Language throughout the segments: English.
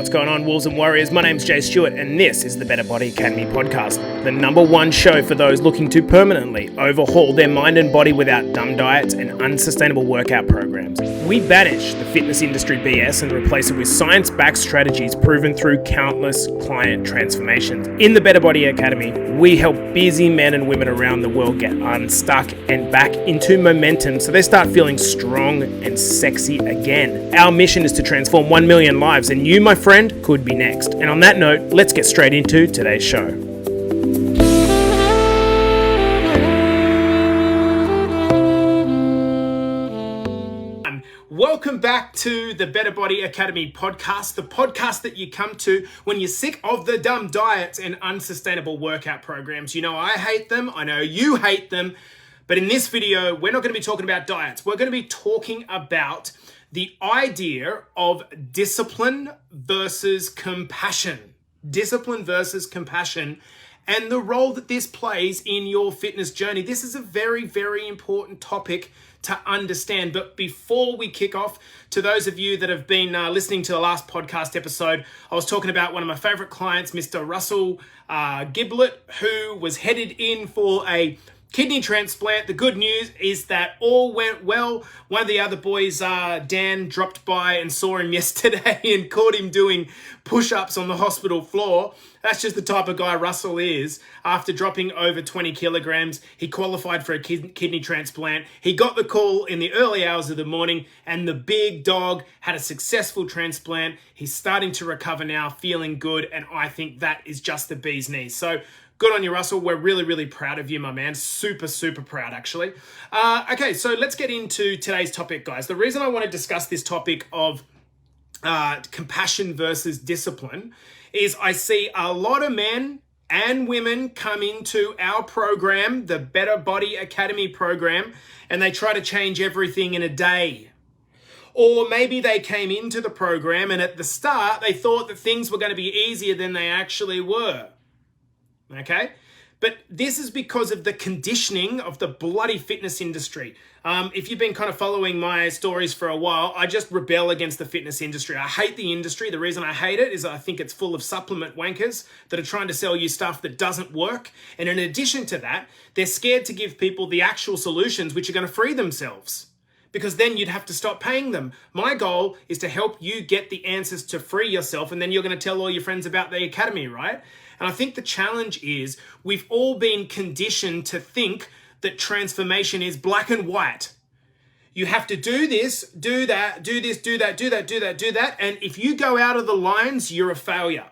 What's going on, Wolves and Warriors? My name's Jay Stewart, and this is the Better Body Academy podcast, the #1 show for those looking to permanently overhaul their mind and body without dumb diets and unsustainable workout programs. We banish the fitness industry BS and replace it with science-backed strategies proven through countless client transformations. In the Better Body Academy, we help busy men and women around the world get unstuck and back into momentum so they start feeling strong and sexy again. Our mission is to transform 1 million lives, and you, my friend, could be next. And on that note, let's get straight into today's show. Welcome back to the Better Body Academy podcast, the podcast that you come to when you're sick of the dumb diets and unsustainable workout programs. You know, I hate them. I know you hate them. But in this video, we're not going to be talking about diets. We're going to be talking about the idea of discipline versus compassion. Discipline versus compassion, and the role that this plays in your fitness journey. This is a very, very important topic to understand. But before we kick off, to those of you that have been listening to the last podcast episode, I was talking about one of my favorite clients, Mr. Russell Giblett, who was headed in for a kidney transplant. The good news is that all went well. One of the other boys, Dan, dropped by and saw him yesterday and caught him doing push-ups on the hospital floor. That's just the type of guy Russell is. After dropping over 20 kilograms, he qualified for a kidney transplant. He got the call in the early hours of the morning, and the big dog had a successful transplant. He's starting to recover now, feeling good, and I think that is just the bee's knees. So good on you, Russell. We're really, really proud of you, my man. Super, super proud, actually. Okay, so let's get into today's topic, guys. The reason I want to discuss this topic of compassion versus discipline is I see a lot of men and women come into our program, the Better Body Academy program, and they try to change everything in a day. Or maybe they came into the program and at the start, they thought that things were going to be easier than they actually were. Okay? But this is because of the conditioning of the bloody fitness industry. If you've been kind of following my stories for a while, I just rebel against the fitness industry. I hate the industry. The reason I hate it is I think it's full of supplement wankers that are trying to sell you stuff that doesn't work. And in addition to that, they're scared to give people the actual solutions which are going to free themselves, because then you'd have to stop paying them. My goal is to help you get the answers to free yourself, and then you're going to tell all your friends about the academy, right? And I think the challenge is we've all been conditioned to think that transformation is black and white. You have to do this, do that, do this, do that, do that, do that, do that. And if you go out of the lines, you're a failure.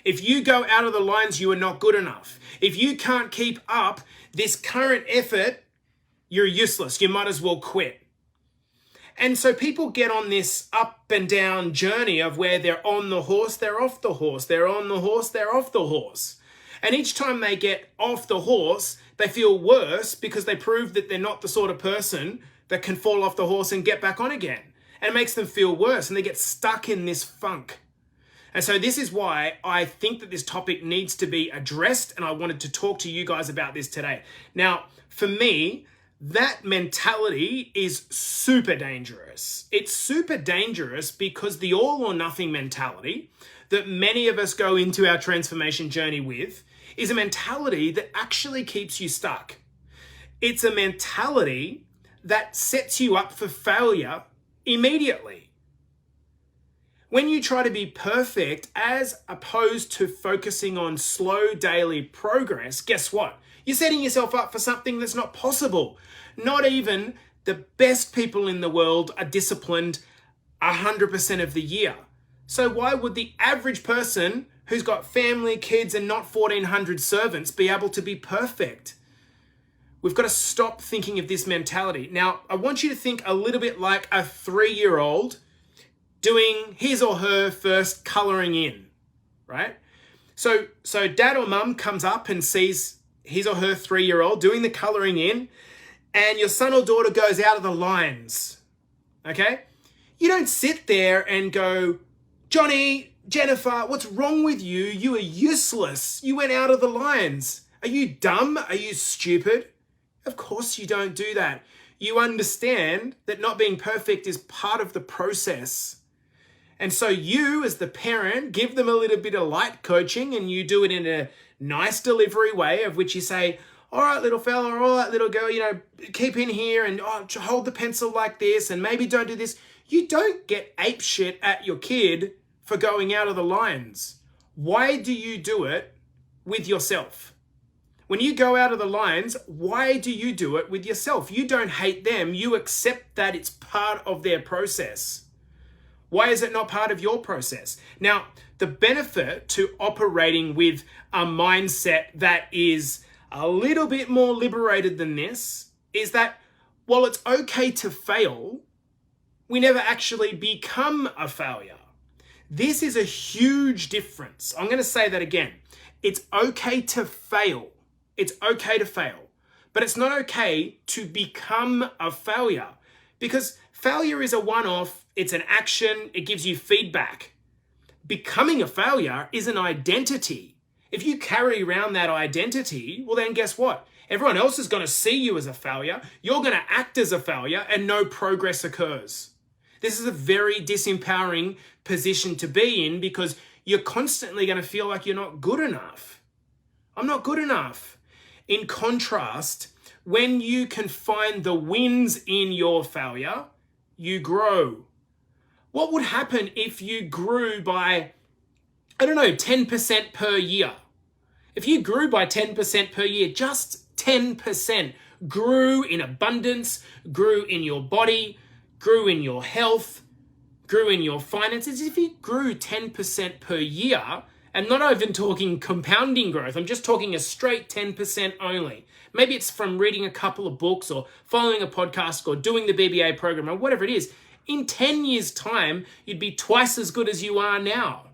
If you go out of the lines, you are not good enough. If you can't keep up this current effort, you're useless. You might as well quit. And so people get on this up and down journey of where they're on the horse, they're off the horse, they're on the horse, they're off the horse. And each time they get off the horse, they feel worse because they prove that they're not the sort of person that can fall off the horse and get back on again. And it makes them feel worse, and they get stuck in this funk. And so this is why I think that this topic needs to be addressed, and I wanted to talk to you guys about this today. Now, for me, that mentality is super dangerous. It's super dangerous because the all or nothing mentality that many of us go into our transformation journey with is a mentality that actually keeps you stuck. It's a mentality that sets you up for failure immediately. When you try to be perfect as opposed to focusing on slow daily progress, guess what? You're setting yourself up for something that's not possible. Not even the best people in the world are disciplined 100% of the year. So why would the average person who's got family, kids, and not 1,400 servants be able to be perfect? We've got to stop thinking of this mentality. Now, I want you to think a little bit like a 3-year-old doing his or her first coloring in, right? So dad or mum comes up and sees his or her 3-year-old doing the coloring in, and your son or daughter goes out of the lines, okay? You don't sit there and go, Johnny, Jennifer, what's wrong with you? You are useless. You went out of the lines. Are you dumb? Are you stupid? Of course you don't do that. You understand that not being perfect is part of the process. And so you, as the parent, give them a little bit of light coaching, and you do it in a nice delivery way of which you say, all right, little fella, or all right, little girl, keep in here and hold the pencil like this and maybe don't do this. You don't get ape shit at your kid for going out of the lines. Why do you do it with yourself? When you go out of the lines, why do you do it with yourself? You don't hate them. You accept that it's part of their process. Why is it not part of your process? Now, the benefit to operating with a mindset that is a little bit more liberated than this is that while it's okay to fail, we never actually become a failure. This is a huge difference. I'm going to say that again. It's okay to fail. It's okay to fail, but it's not okay to become a failure, because failure is a one-off. It's an action. It gives you feedback. Becoming a failure is an identity. If you carry around that identity, well, then guess what? Everyone else is going to see you as a failure. You're going to act as a failure and no progress occurs. This is a very disempowering position to be in, because you're constantly going to feel like you're not good enough. I'm not good enough. In contrast, when you can find the wins in your failure, you grow. What would happen if you grew by, 10% per year? If you grew by 10% per year, just 10%, grew in abundance, grew in your body, grew in your health, grew in your finances. If you grew 10% per year, and not even talking compounding growth, I'm just talking a straight 10% only. Maybe it's from reading a couple of books or following a podcast or doing the BBA program or whatever it is. In 10 years' time, you'd be twice as good as you are now.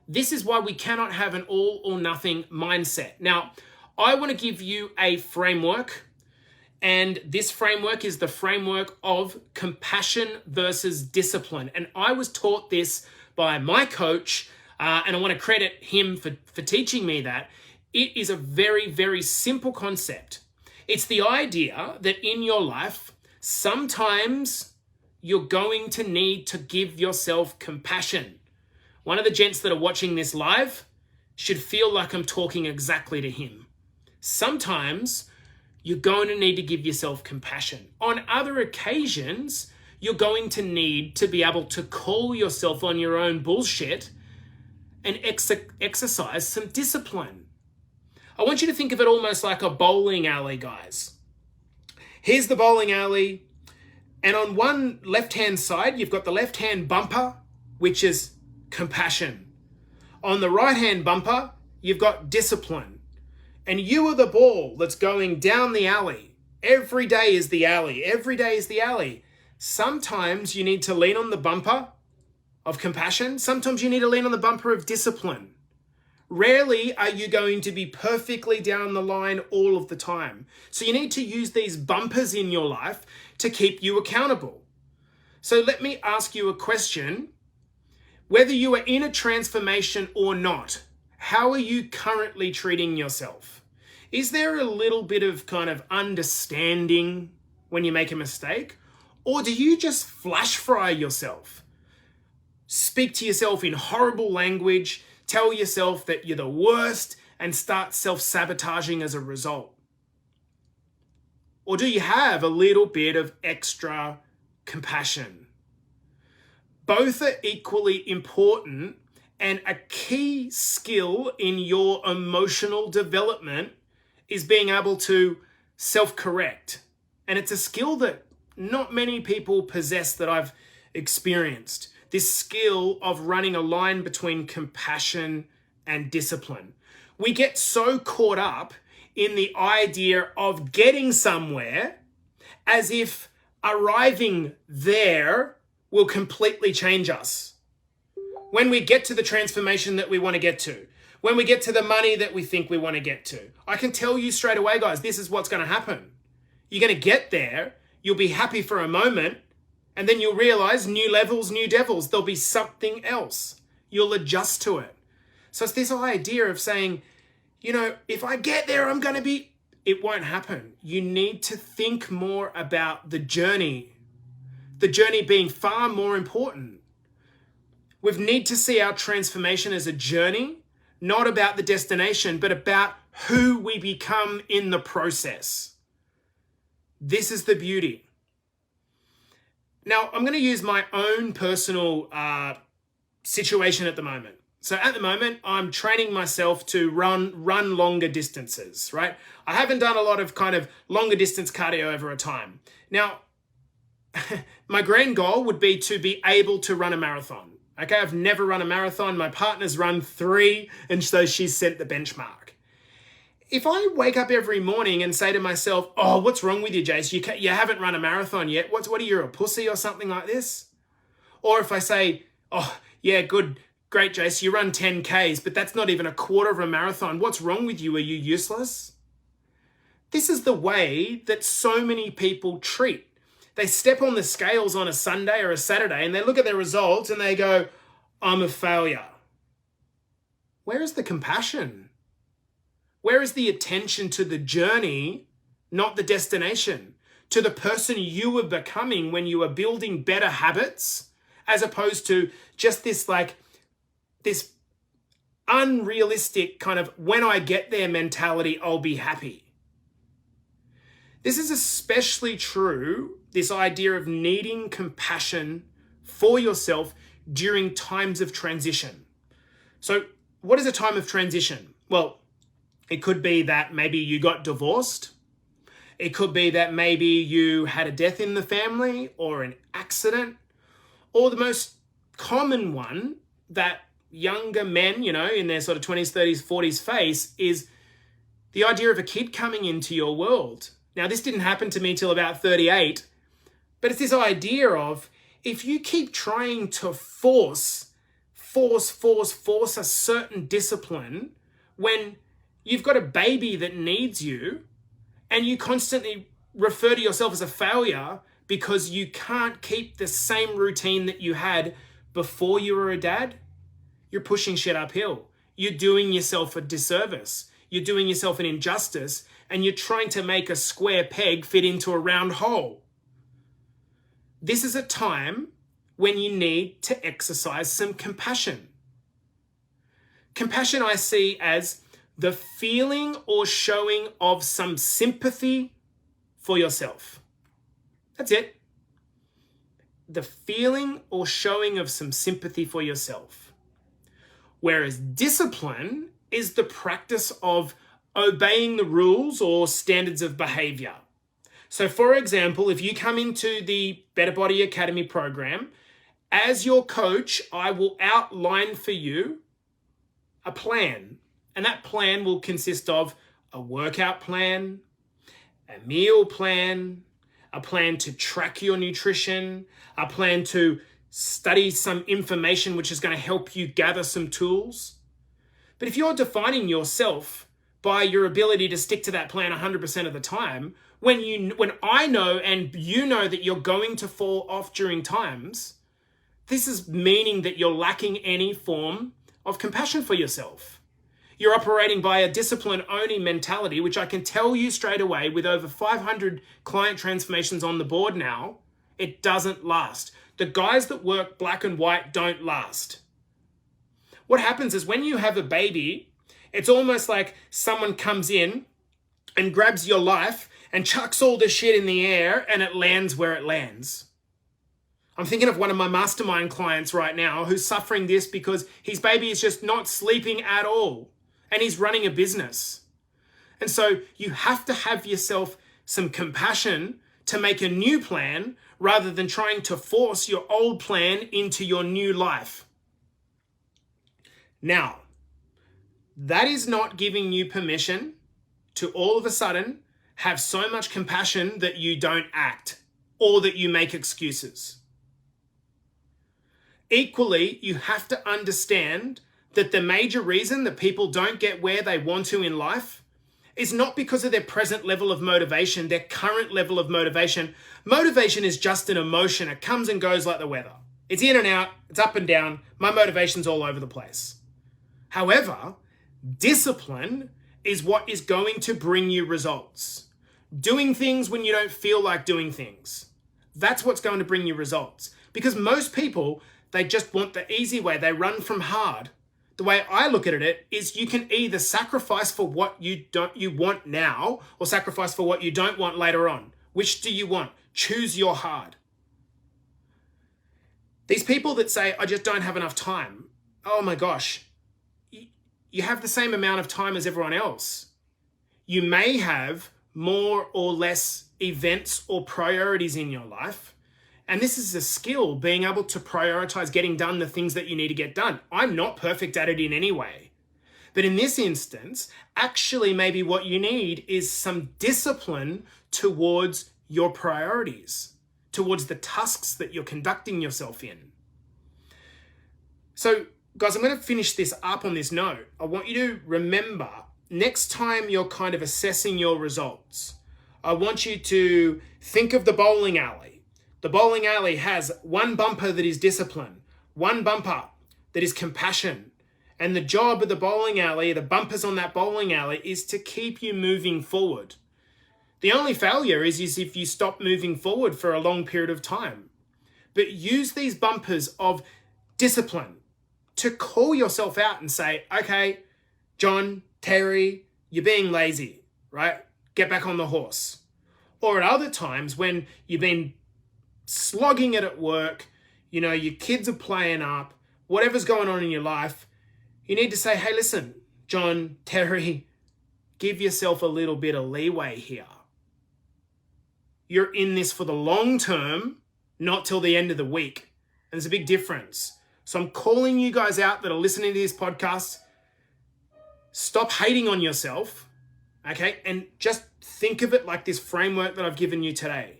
This is why we cannot have an all or nothing mindset. Now, I want to give you a framework, and this framework is the framework of compassion versus discipline. And I was taught this by my coach, and I want to credit him for teaching me that. It is a very, very simple concept. It's the idea that in your life, sometimes you're going to need to give yourself compassion. One of the gents that are watching this live should feel like I'm talking exactly to him. Sometimes you're going to need to give yourself compassion. On other occasions, you're going to need to be able to call yourself on your own bullshit and exercise some discipline. I want you to think of it almost like a bowling alley, guys. Here's the bowling alley, and on one left-hand side, you've got the left-hand bumper, which is compassion. On the right-hand bumper, you've got discipline. And you are the ball that's going down the alley. Every day is the alley. Every day is the alley. Sometimes you need to lean on the bumper of compassion. Sometimes you need to lean on the bumper of discipline. Rarely are you going to be perfectly down the line all of the time. So you need to use these bumpers in your life to keep you accountable. So let me ask you a question. Whether you are in a transformation or not, how are you currently treating yourself? Is there a little bit of kind of understanding when you make a mistake? Or do you just flash fry yourself? Speak to yourself in horrible language, tell yourself that you're the worst, and start self-sabotaging as a result? Or do you have a little bit of extra compassion? Both are equally important, and a key skill in your emotional development is being able to self-correct. And it's a skill that not many people possess that I've experienced. This skill of running a line between compassion and discipline. We get so caught up in the idea of getting somewhere as if arriving there will completely change us. When we get to the transformation that we want to get to, when we get to the money that we think we want to get to, I can tell you straight away, guys, this is what's going to happen. You're going to get there, you'll be happy for a moment, and then you'll realize new levels, new devils. There'll be something else. You'll adjust to it. So it's this idea of saying, if I get there, I'm going to be... It won't happen. You need to think more about the journey being far more important. We need to see our transformation as a journey, not about the destination, but about who we become in the process. This is the beauty. Now, I'm going to use my own personal situation at the moment. So at the moment, I'm training myself to run longer distances, right? I haven't done a lot of kind of longer distance cardio over a time. Now, my grand goal would be to be able to run a marathon. Okay, I've never run a marathon. My partner's run 3, and so she's set the benchmark. If I wake up every morning and say to myself, oh, what's wrong with you, Jace? You haven't run a marathon yet. What are you, a pussy or something like this? Or if I say, oh, yeah, good, great, Jace, you run 10 Ks, but that's not even a quarter of a marathon. What's wrong with you? Are you useless? This is the way that so many people treat. They step on the scales on a Sunday or a Saturday and they look at their results and they go, I'm a failure. Where is the compassion? Where is the attention to the journey, not the destination? To the person you were becoming when you were building better habits, as opposed to just this unrealistic kind of when I get there mentality, I'll be happy. This is especially true, this idea of needing compassion for yourself during times of transition. So what is a time of transition? Well, it could be that maybe you got divorced. It could be that maybe you had a death in the family or an accident. Or the most common one that younger men, in their sort of 20s, 30s, 40s face is the idea of a kid coming into your world. Now, this didn't happen to me till about 38, but it's this idea of if you keep trying to force a certain discipline when you've got a baby that needs you and you constantly refer to yourself as a failure because you can't keep the same routine that you had before you were a dad, you're pushing shit uphill. You're doing yourself a disservice. You're doing yourself an injustice, and you're trying to make a square peg fit into a round hole. This is a time when you need to exercise some compassion. Compassion I see as the feeling or showing of some sympathy for yourself. That's it. The feeling or showing of some sympathy for yourself. Whereas discipline is the practice of obeying the rules or standards of behavior. So for example, if you come into the Better Body Academy program, as your coach, I will outline for you a plan. And that plan will consist of a workout plan, a meal plan, a plan to track your nutrition, a plan to study some information which is going to help you gather some tools. But if you're defining yourself by your ability to stick to that plan 100% of the time, when I know and you know that you're going to fall off during times, this is meaning that you're lacking any form of compassion for yourself. You're operating by a discipline-only mentality, which I can tell you straight away with over 500 client transformations on the board now, it doesn't last. The guys that work black and white don't last. What happens is when you have a baby, it's almost like someone comes in and grabs your life and chucks all the shit in the air and it lands where it lands. I'm thinking of one of my mastermind clients right now who's suffering this because his baby is just not sleeping at all. And he's running a business. And so you have to have yourself some compassion to make a new plan rather than trying to force your old plan into your new life. Now, that is not giving you permission to all of a sudden have so much compassion that you don't act or that you make excuses. Equally, you have to understand that the major reason that people don't get where they want to in life is not because of their present level of motivation, their current level of motivation. Motivation is just an emotion. It comes and goes like the weather. It's in and out. It's up and down. My motivation's all over the place. However, discipline is what is going to bring you results. Doing things when you don't feel like doing things. That's what's going to bring you results. Because most people, They just want the easy way. They run from hard. The way I look at it is you can either sacrifice for what you want now or sacrifice for what you don't want later on. Which do you want? Choose your hard. These people that say, I just don't have enough time. Oh my gosh. You have the same amount of time as everyone else. You may have more or less events or priorities in your life. And this is a skill, being able to prioritize getting done the things that you need to get done. I'm not perfect at it in any way. But in this instance, actually maybe what you need is some discipline towards your priorities, towards the tasks that you're conducting yourself in. So guys, I'm going to finish this up on this note. I want you to remember, next time you're kind of assessing your results, I want you to think of the bowling alley. The bowling alley has one bumper that is discipline, one bumper that is compassion. And the job of the bowling alley, the bumpers on that bowling alley, is to keep you moving forward. The only failure is if you stop moving forward for a long period of time. But use these bumpers of discipline to call yourself out and say, okay, John, Terry, you're being lazy, right? Get back on the horse. Or at other times when you've been slogging it at work, your kids are playing up, whatever's going on in your life, you need to say, hey, listen, John, Terry, give yourself a little bit of leeway here. You're in this for the long term, not till the end of the week. And there's a big difference. So I'm calling you guys out that are listening to this podcast. Stop hating on yourself, okay? And just think of it like this framework that I've given you today.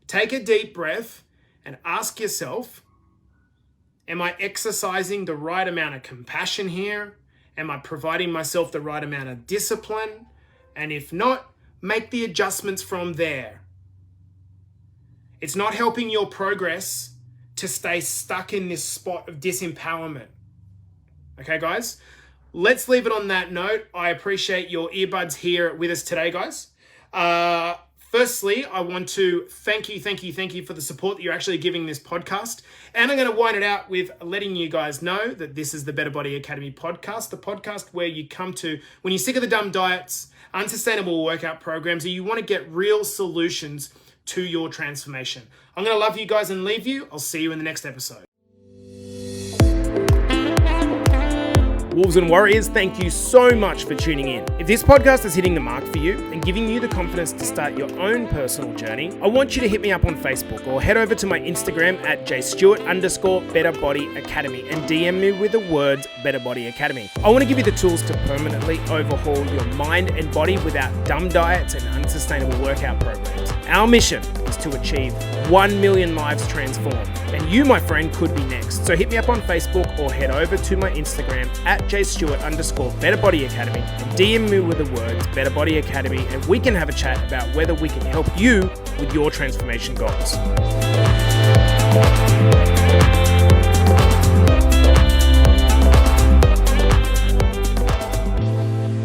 Take a deep breath and ask yourself, am I exercising the right amount of compassion here? Am I providing myself the right amount of discipline? And if not, make the adjustments from there. It's not helping your progress to stay stuck in this spot of disempowerment. Okay, guys? Let's leave it on that note. I appreciate your earbuds here with us today, guys. Firstly, I want to thank you for the support that you're actually giving this podcast. And I'm going to wind it out with letting you guys know that this is the Better Body Academy podcast, the podcast where you come to when you're sick of the dumb diets, unsustainable workout programs, or you want to get real solutions to your transformation. I'm going to love you guys and leave you. I'll see you in the next episode. Wolves and Warriors, thank you so much for tuning in. If this podcast is hitting the mark for you and giving you the confidence to start your own personal journey, I want you to hit me up on Facebook or head over to my Instagram at jstewart_BetterBodyAcademy and DM me with the words Better Body Academy. I want to give you the tools to permanently overhaul your mind and body without dumb diets and unsustainable workout programs. Our mission is to achieve 1 million lives transformed. And you, my friend, could be next. So hit me up on Facebook or head over to my Instagram at jstewart_BetterBodyAcademy and DM me with the words Better Body Academy, and we can have a chat about whether we can help you with your transformation goals.